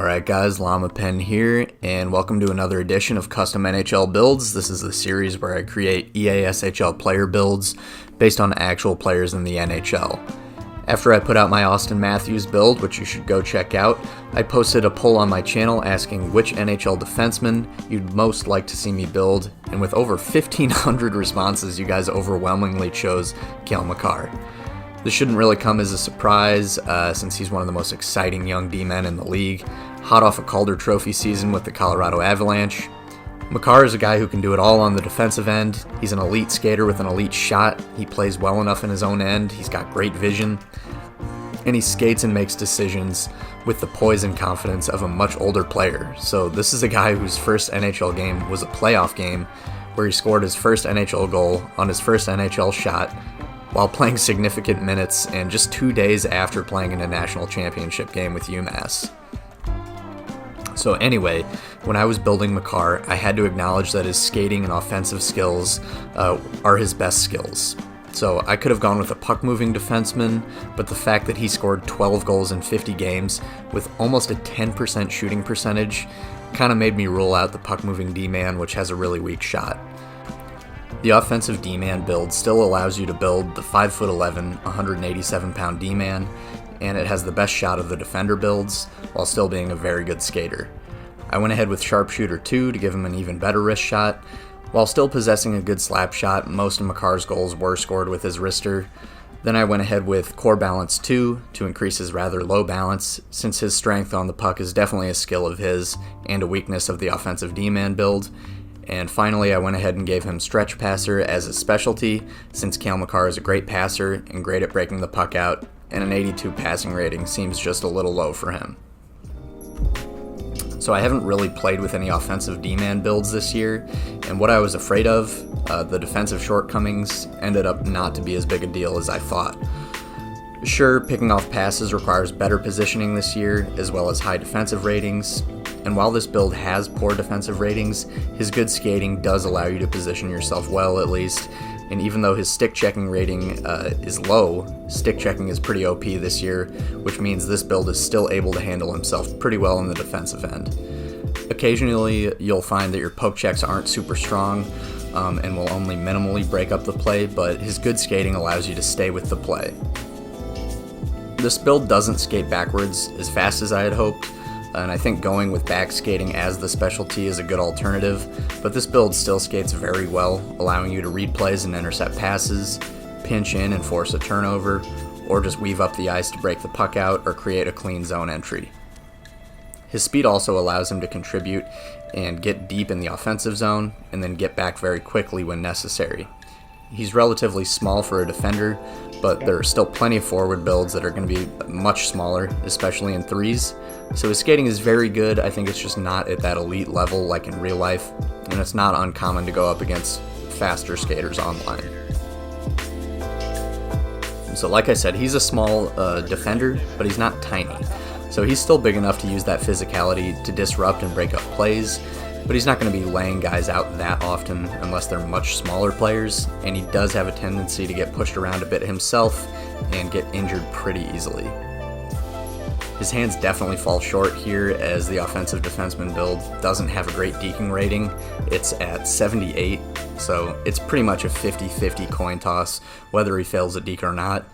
Alright guys, llamapen here, and welcome to another edition of Custom NHL Builds. This is the series where I create EASHL player builds based on actual players in the NHL. After I put out my Austin Matthews build, which you should go check out, I posted a poll on my channel asking which NHL defenseman you'd most like to see me build, and with over 1,500 responses, you guys overwhelmingly chose Cale Makar. This shouldn't really come as a surprise, since he's one of the most exciting young D-men in the league, hot off a Calder Trophy season with the Colorado Avalanche. Makar is a guy who can do it all on the defensive end. He's an elite skater with an elite shot. He plays well enough in his own end. He's got great vision. And he skates and makes decisions with the poise and confidence of a much older player. So this is a guy whose first NHL game was a playoff game where he scored his first NHL goal on his first NHL shot while playing significant minutes and just 2 days after playing in a national championship game with UMass. So anyway, when I was building Makar, I had to acknowledge that his skating and offensive skills are his best skills. So I could have gone with a puck-moving defenseman, but the fact that he scored 12 goals in 50 games with almost a 10% shooting percentage kind of made me rule out the puck-moving D-man, which has a really weak shot. The offensive D-man build still allows you to build the 5'11", 187-pound D-man, and it has the best shot of the defender builds, while still being a very good skater. I went ahead with Sharpshooter 2 to give him an even better wrist shot. While still possessing a good slap shot, most of Makar's goals were scored with his wrister. Then I went ahead with Core Balance 2 to increase his rather low balance, since his strength on the puck is definitely a skill of his and a weakness of the offensive D-man build. And finally, I went ahead and gave him Stretch Passer as a specialty, since Cale Makar is a great passer and great at breaking the puck out, and an 82 passing rating seems just a little low for him. So I haven't really played with any offensive D-man builds this year, and what I was afraid of, the defensive shortcomings, ended up not to be as big a deal as I thought. Sure, picking off passes requires better positioning this year, as well as high defensive ratings, and while this build has poor defensive ratings, his good skating does allow you to position yourself well at least, and even though his stick checking rating is low, stick checking is pretty OP this year, which means this build is still able to handle himself pretty well in the defensive end. Occasionally, you'll find that your poke checks aren't super strong and will only minimally break up the play, but his good skating allows you to stay with the play. This build doesn't skate backwards as fast as I had hoped, and I think going with back skating as the specialty is a good alternative, but this build still skates very well, allowing you to read plays and intercept passes, pinch in and force a turnover, or just weave up the ice to break the puck out or create a clean zone entry. His speed also allows him to contribute and get deep in the offensive zone, and then get back very quickly when necessary. He's relatively small for a defender, but there are still plenty of forward builds that are going to be much smaller, especially in threes. So his skating is very good. I think it's just not at that elite level like in real life, and it's not uncommon to go up against faster skaters online. So like I said, he's a small defender, but he's not tiny. So he's still big enough to use that physicality to disrupt and break up plays, but he's not going to be laying guys out that often unless they're much smaller players, and he does have a tendency to get pushed around a bit himself and get injured pretty easily. His hands definitely fall short here, as the offensive defenseman build doesn't have a great deking rating. It's at 78, so it's pretty much a 50-50 coin toss whether he fails a deke or not,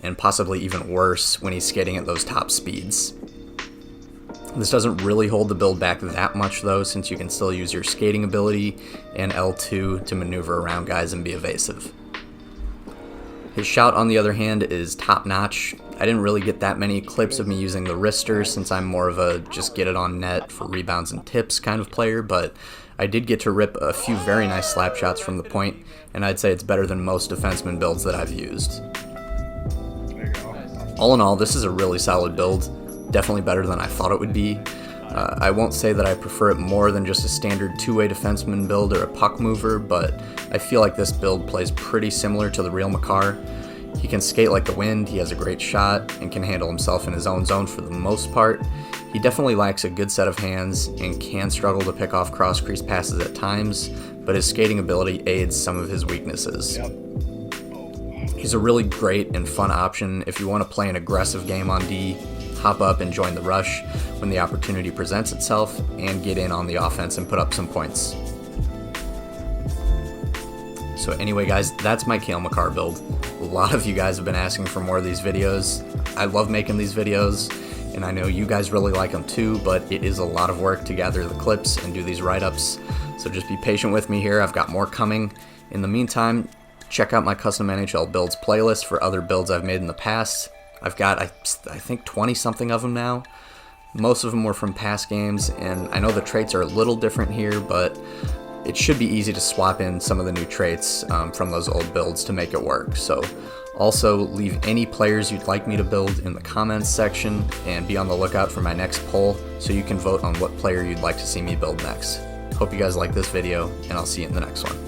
and possibly even worse when he's skating at those top speeds. This doesn't really hold the build back that much though, since you can still use your skating ability and L2 to maneuver around guys and be evasive. His shot, on the other hand, is top notch. I didn't really get that many clips of me using the wrister, since I'm more of a just get it on net for rebounds and tips kind of player, but I did get to rip a few very nice slap shots from the point, and I'd say it's better than most defenseman builds that I've used. All in all, this is a really solid build. Definitely better than I thought it would be. I won't say that I prefer it more than just a standard two-way defenseman build or a puck mover, but I feel like this build plays pretty similar to the real Makar. He can skate like the wind, he has a great shot, and can handle himself in his own zone for the most part. He definitely lacks a good set of hands and can struggle to pick off cross-crease passes at times, but his skating ability aids some of his weaknesses. He's a really great and fun option if you want to play an aggressive game on D, hop up and join the rush when the opportunity presents itself, and get in on the offense and put up some points. So anyway guys, that's my Cale Makar build. A lot of you guys have been asking for more of these videos. I love making these videos, and I know you guys really like them too, but it is a lot of work to gather the clips and do these write-ups. So just be patient with me here. I've got more coming. In the meantime, check out my custom NHL builds playlist for other builds I've made in the past. I've got, I think, 20 something of them now. Most of them were from past games, and I know the traits are a little different here, but it should be easy to swap in some of the new traits from those old builds to make it work. So also leave any players you'd like me to build in the comments section, and be on the lookout for my next poll so you can vote on what player you'd like to see me build next. Hope you guys like this video, and I'll see you in the next one.